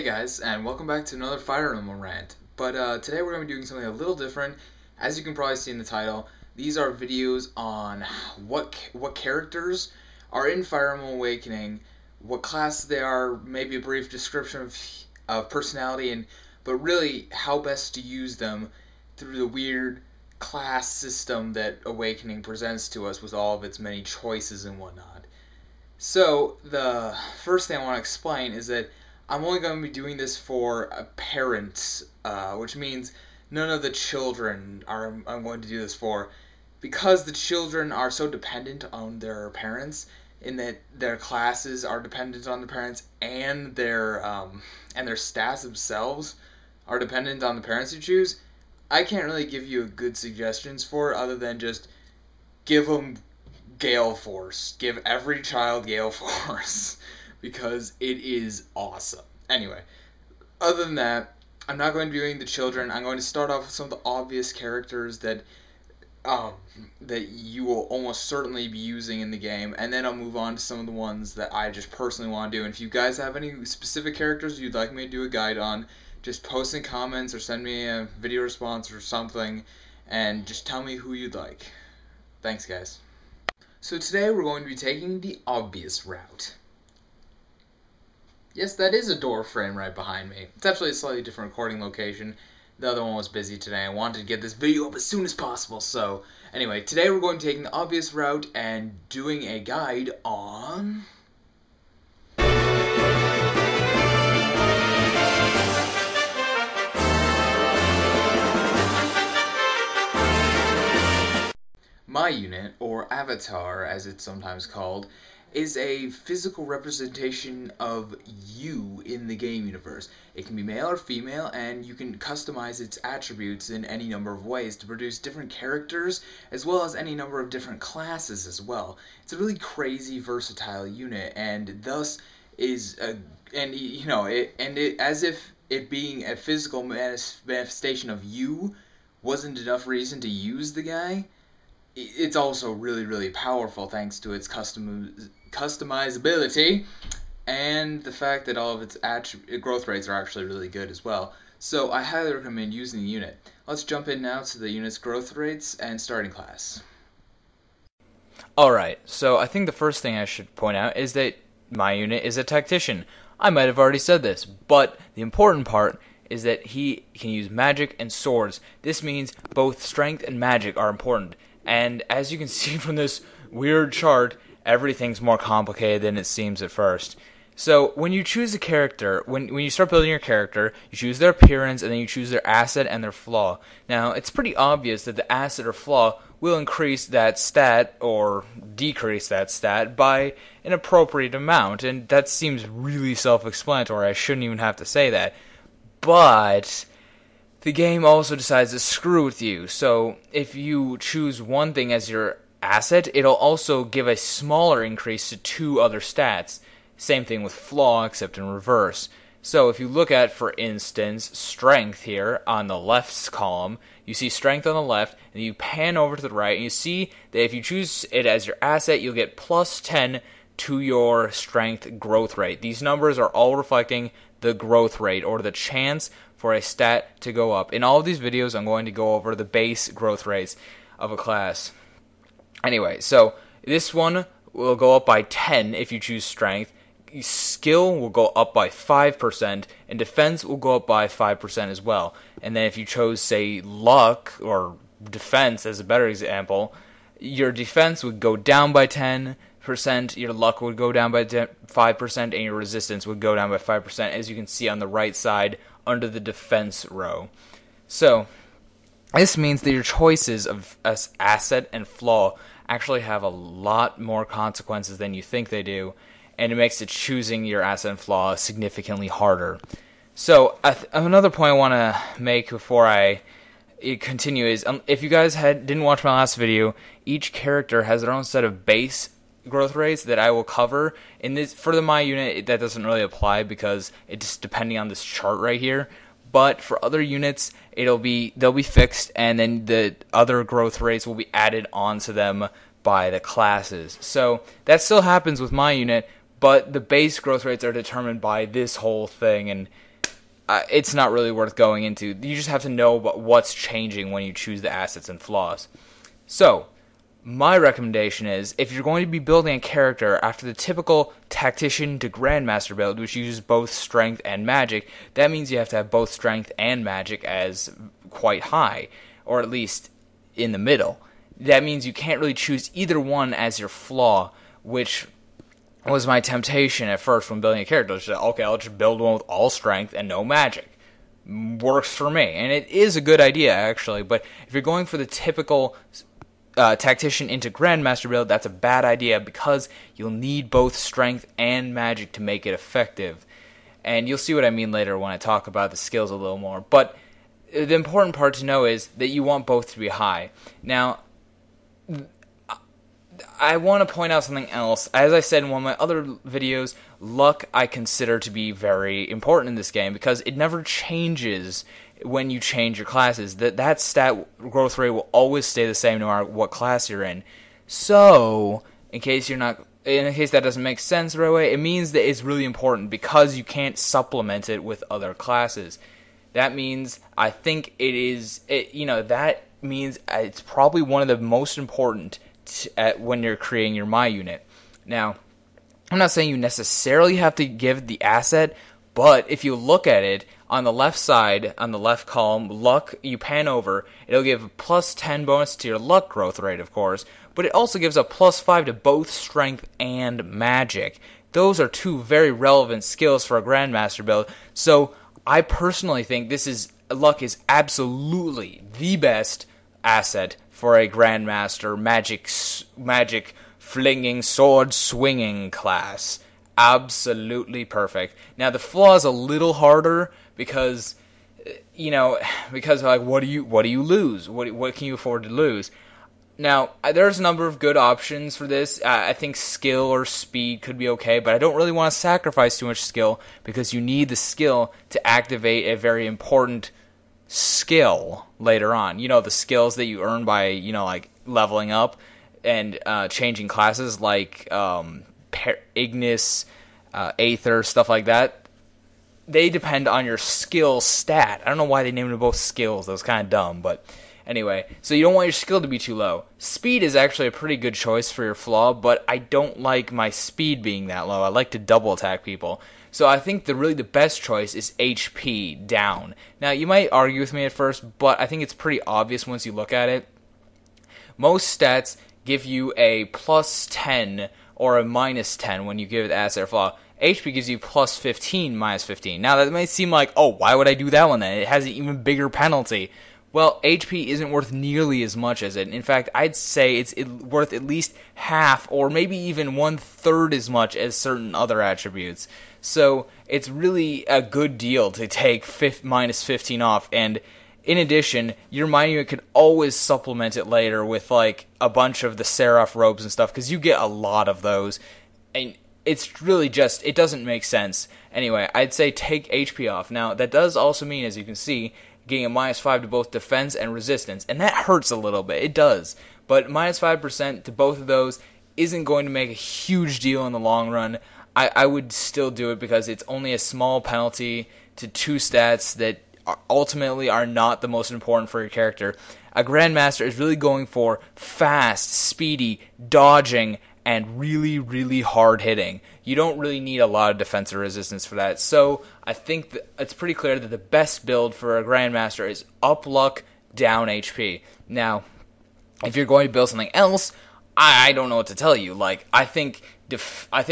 Hey guys, and welcome back to another Fire Emblem rant. But today we're going to be doing something a little different. As you can probably see in the title, these are videos on what characters are in Fire Emblem Awakening, what classes they are, maybe a brief description of personality, but really how best to use them through the weird class system that Awakening presents to us with all of its many choices and whatnot. So the first thing I want to explain is that I'm only going to be doing this for parents, which means none of the children I'm going to do this for, because the children are so dependent on their parents, in that their classes are dependent on the parents, and their stats themselves are dependent on the parents you choose. I can't really give you good suggestions for it, other than just give them Gale Force. Give every child Gale Force. Because it is awesome. Anyway, other than that, I'm not going to be doing the children. I'm going to start off with some of the obvious characters that you will almost certainly be using in the game, and then I'll move on to some of the ones that I just personally want to do. And if you guys have any specific characters you'd like me to do a guide on, just post in comments or send me a video response or something, and just tell me who you'd like. Thanks, guys. So today we're going to be taking the obvious route. Yes, that is a door frame right behind me. It's actually a slightly different recording location. The other one was busy today. I wanted to get this video up as soon as possible. So, anyway, today we're going to take the obvious route and doing a guide on my unit, or avatar as it's sometimes called, is a physical representation of you in the game universe. It can be male or female, and you can customize its attributes in any number of ways to produce different characters, as well as any number of different classes as well. It's a really crazy, versatile unit, and thus is as if it being a physical manifestation of you wasn't enough reason to use the guy. It's also really, really powerful thanks to its customizability and the fact that all of its growth rates are actually really good as well. So I highly recommend using the unit. Let's jump in now to the unit's growth rates and starting class. Alright, so I think the first thing I should point out is that my unit is a tactician. I might have already said this, but the important part is that he can use magic and swords. This means both strength and magic are important. And as you can see from this weird chart, everything's more complicated than it seems at first. So when you choose a character, when you start building your character, you choose their appearance and then you choose their asset and their flaw. Now, it's pretty obvious that the asset or flaw will increase that stat or decrease that stat by an appropriate amount. And that seems really self-explanatory. I shouldn't even have to say that. But the game also decides to screw with you. So if you choose one thing as your asset, it'll also give a smaller increase to two other stats. Same thing with flaw, except in reverse. So if you look at, for instance, strength here on the left column, you see strength on the left, and you pan over to the right, and you see that if you choose it as your asset, you'll get plus 10 to your strength growth rate. These numbers are all reflecting the growth rate, or the chance for a stat to go up. In all of these videos, I'm going to go over the base growth rates of a class. Anyway, so this one will go up by 10 if you choose strength. Skill will go up by 5%, and defense will go up by 5% as well. And then if you chose, say, luck, or defense as a better example, your defense would go down by 10%, your luck would go down by 5%, and your resistance would go down by 5%, as you can see on the right side under the defense row. So this means that your choices of asset and flaw actually have a lot more consequences than you think they do, and it makes it choosing your asset and flaw significantly harder. So another point I want to make before I continue is, if you guys didn't watch my last video, each character has their own set of base growth rates that I will cover. In this, for my unit, that doesn't really apply because it's just depending on this chart right here. But for other units, they'll be fixed, and then the other growth rates will be added onto them by the classes. So that still happens with my unit, but the base growth rates are determined by this whole thing, and it's not really worth going into. You just have to know what's changing when you choose the assets and flaws. So, my recommendation is, if you're going to be building a character after the typical Tactician to Grandmaster build, which uses both Strength and Magic, that means you have to have both Strength and Magic as quite high, or at least in the middle. That means you can't really choose either one as your flaw, which was my temptation at first when building a character. Just, okay, I'll just build one with all Strength and no Magic. Works for me, and it is a good idea, actually, but if you're going for the typical Tactician into Grandmaster build, that's a bad idea because you'll need both Strength and Magic to make it effective. And you'll see what I mean later when I talk about the skills a little more. But the important part to know is that you want both to be high. Now, I want to point out something else. As I said in one of my other videos, luck I consider to be very important in this game because it never changes when you change your classes. That stat growth rate will always stay the same no matter what class you're in. So, in case that doesn't make sense right away, it means that it's really important because you can't supplement it with other classes. That means that means it's probably one of the most important when you're creating your My unit. Now, I'm not saying you necessarily have to give the asset, but if you look at it, on the left side, on the left column, luck, you pan over, it'll give a plus 10 bonus to your luck growth rate, of course, but it also gives a plus 5 to both Strength and Magic. Those are two very relevant skills for a Grandmaster build, so I personally think luck is absolutely the best asset for a Grandmaster magic flinging, sword swinging class. Absolutely perfect. Now the flaw is a little harder because like what do you lose? What can you afford to lose? Now there's a number of good options for this. I think skill or speed could be okay, but I don't really want to sacrifice too much skill because you need the skill to activate a very important skill later on. The skills that you earn by like leveling up and changing classes, like Ignis, Aether, stuff like that. They depend on your skill stat. I don't know why they named them both skills. That was kind of dumb, but anyway. So you don't want your skill to be too low. Speed is actually a pretty good choice for your flaw, but I don't like my speed being that low. I like to double attack people. So I think the best choice is HP down. Now, you might argue with me at first, but I think it's pretty obvious once you look at it. Most stats give you a plus 10 or a minus 10 when you give it the asset or flaw. HP gives you plus 15, minus 15. Now, that might seem like, oh, why would I do that one then? It has an even bigger penalty. Well, HP isn't worth nearly as much as it. In fact, I'd say it's worth at least half or maybe even 1/3 as much as certain other attributes. So it's really a good deal to take minus 15 off. And in addition, your My unit could always supplement it later with like a bunch of the Seraph robes and stuff because you get a lot of those. And it's really just, it doesn't make sense. Anyway, I'd say take HP off. Now, that does also mean, as you can see, getting a minus 5 to both defense and resistance, and that hurts a little bit. It does. But minus 5% to both of those isn't going to make a huge deal in the long run. I would still do it because it's only a small penalty to two stats that ultimately are not the most important for your character. A Grandmaster is really going for fast, speedy, dodging, and really, really hard hitting. You don't really need a lot of defense or resistance for that. So I think that it's pretty clear that the best build for a Grandmaster is up luck, down HP. Now, if you're going to build something else, I don't know what to tell you. Like, I think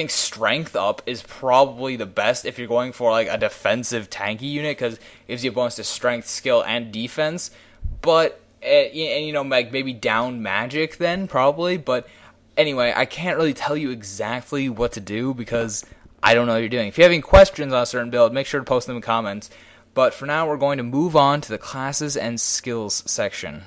strength up is probably the best if you're going for like a defensive tanky unit because it gives you a bonus to strength, skill, and defense. But like maybe down magic then probably. But anyway, I can't really tell you exactly what to do because I don't know what you're doing. If you have any questions on a certain build, make sure to post them in the comments. But for now, we're going to move on to the classes and skills section.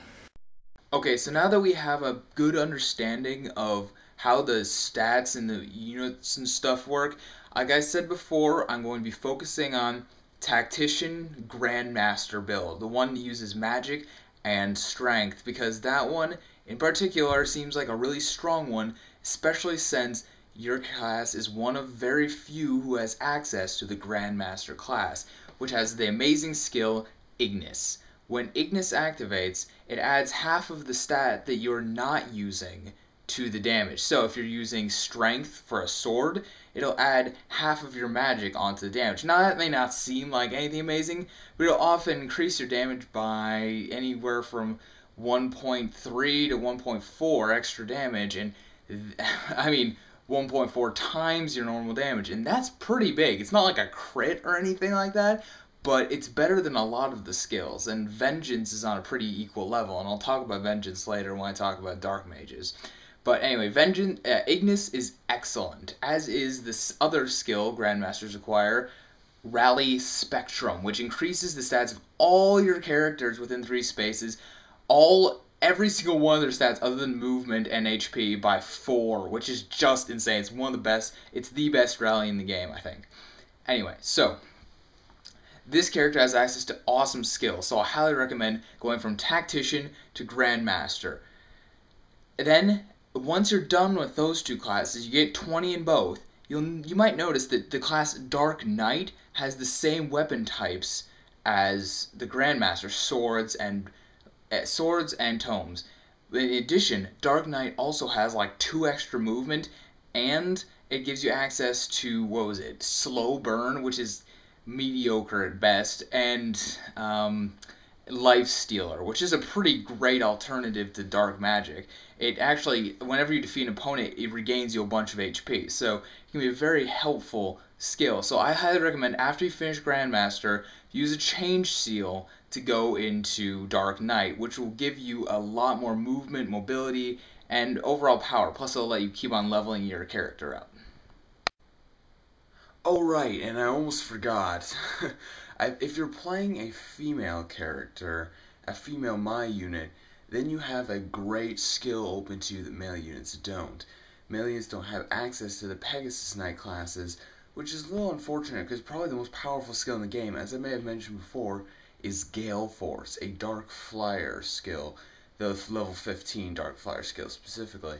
Okay, so now that we have a good understanding of how the stats and the units and stuff work, like I said before, I'm going to be focusing on Tactician Grandmaster build, the one that uses magic and strength, because that one in particular seems like a really strong one, especially since your class is one of very few who has access to the Grandmaster class, which has the amazing skill Ignis. When Ignis activates, it adds half of the stat that you're not using to the damage. So if you're using strength for a sword, it'll add half of your magic onto the damage. Now that may not seem like anything amazing, but it'll often increase your damage by anywhere from 1.3 to 1.4 extra damage, and I mean 1.4 times your normal damage, and that's pretty big. It's not like a crit or anything like that, but it's better than a lot of the skills, and Vengeance is on a pretty equal level, and I'll talk about Vengeance later when I talk about Dark Mages. But anyway, Ignis is excellent, as is this other skill Grandmasters acquire, Rally Spectrum, which increases the stats of all your characters within 3 spaces, every single one of their stats other than movement and HP by 4, which is just insane. It's one of the best. It's the best rally in the game, I think. Anyway, so this character has access to awesome skills, so I highly recommend going from Tactician to Grandmaster. Then, once you're done with those 2 classes, you get 20 in both. You might notice that the class Dark Knight has the same weapon types as the Grandmaster, swords and tomes. In addition, Dark Knight also has like 2 extra movement, and it gives you access to, Slow Burn, which is mediocre at best, and Life Stealer, which is a pretty great alternative to dark magic. It actually, whenever you defeat an opponent, it regains you a bunch of HP, so it can be a very helpful skill. So I highly recommend, after you finish Grandmaster, use a change seal to go into Dark Knight, which will give you a lot more movement, mobility, and overall power. Plus, it'll let you keep on leveling your character up. Oh right, and I almost forgot. If you're playing a female character, a female My unit, then you have a great skill open to you that male units don't. Male units don't have access to the Pegasus Knight classes, which is a little unfortunate because probably the most powerful skill in the game, as I may have mentioned before, is Gale Force, a Dark Flyer skill, the level 15 Dark Flyer skill specifically.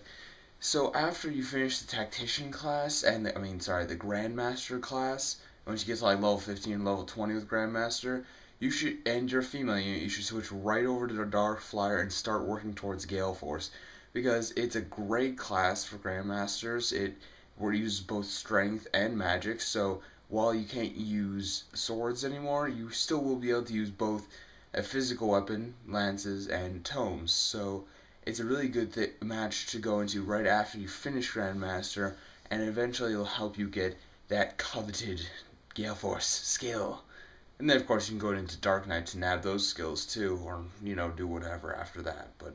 So after you finish the Tactician class, and the Grandmaster class, once you get to like level 15 and level 20 with Grandmaster, you should, and your female unit, you should switch right over to the Dark Flyer and start working towards Gale Force, because it's a great class for Grandmasters. It uses both strength and magic, so while you can't use swords anymore, you still will be able to use both a physical weapon, lances, and tomes. So it's a really good match to go into right after you finish Grandmaster, and eventually it'll help you get that coveted Gale Force skill. And then of course you can go into Dark Knight to nab those skills too, or do whatever after that. But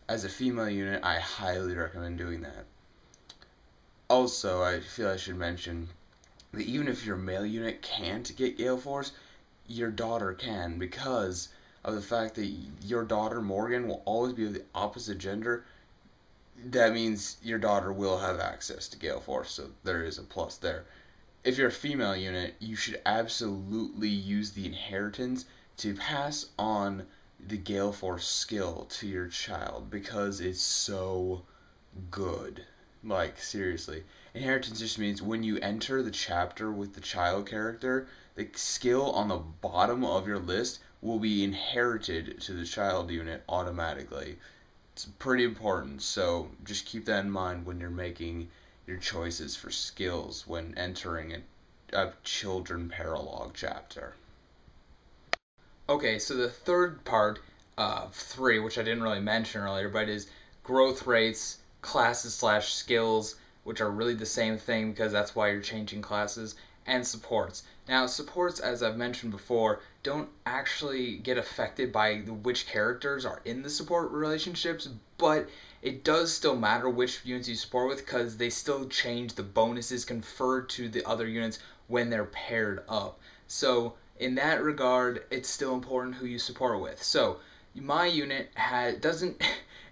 as a female unit, I highly recommend doing that. Also, I feel I should mention that even if your male unit can't get Gale Force, your daughter can, because of the fact that your daughter, Morgan, will always be of the opposite gender. That means your daughter will have access to Gale Force, so there is a plus there. If you're a female unit, you should absolutely use the inheritance to pass on the Gale Force skill to your child, because it's so good. Like, seriously. Inheritance just means when you enter the chapter with the child character, the skill on the bottom of your list will be inherited to the child unit automatically. It's pretty important, so just keep that in mind when you're making your choices for skills when entering a children paralog chapter. Okay, so the third part of 3, which I didn't really mention earlier, but is growth rates, classes/skills, which are really the same thing because that's why you're changing classes, and supports. Now, supports, as I've mentioned before, don't actually get affected by which characters are in the support relationships, but it does still matter which units you support with, because they still change the bonuses conferred to the other units when they're paired up. So in that regard, it's still important who you support with. So my unit doesn't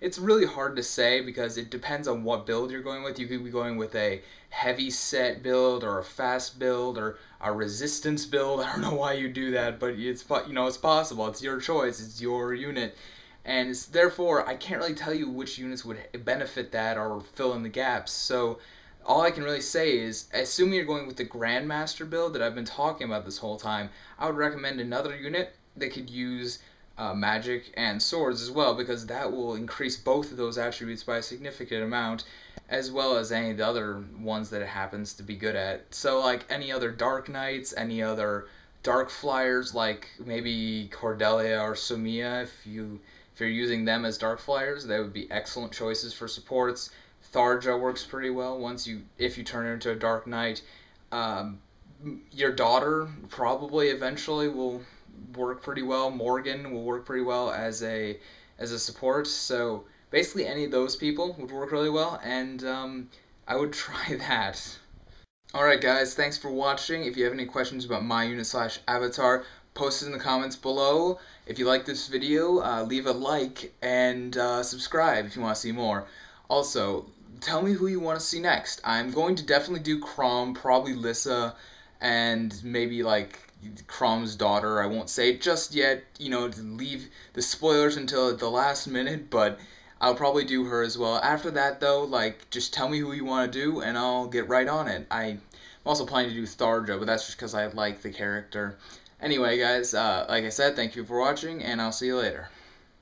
it's really hard to say because it depends on what build you're going with. You could be going with a heavy set build or a fast build or a resistance build. I don't know why you do that, but it's possible. It's your choice. It's your unit. And therefore, I can't really tell you which units would benefit that or fill in the gaps. So all I can really say is, assuming you're going with the Grandmaster build that I've been talking about this whole time, I would recommend another unit that could use magic and swords as well, because that will increase both of those attributes by a significant amount, as well as any of the other ones that it happens to be good at. So like any other Dark Knights, any other Dark Flyers, like maybe Cordelia or Sumia, if you're using them as Dark Flyers, they would be excellent choices for supports. Tharja works pretty well if you turn her into a Dark Knight. Um, your daughter probably eventually will work pretty well. Morgan will work pretty well as a support. So basically, any of those people would work really well, and I would try that. Alright guys, thanks for watching. If you have any questions about my unit / avatar, post it in the comments below. If you like this video, leave a like and subscribe if you want to see more. Also, tell me who you want to see next. I'm going to definitely do Crom, probably Lissa, and maybe like Crom's daughter. I won't say it just yet, to leave the spoilers until the last minute, but I'll probably do her as well. After that though, like, just tell me who you want to do and I'll get right on it. I'm also planning to do Tharja, but that's just because I like the character. Anyway guys, like I said, thank you for watching and I'll see you later.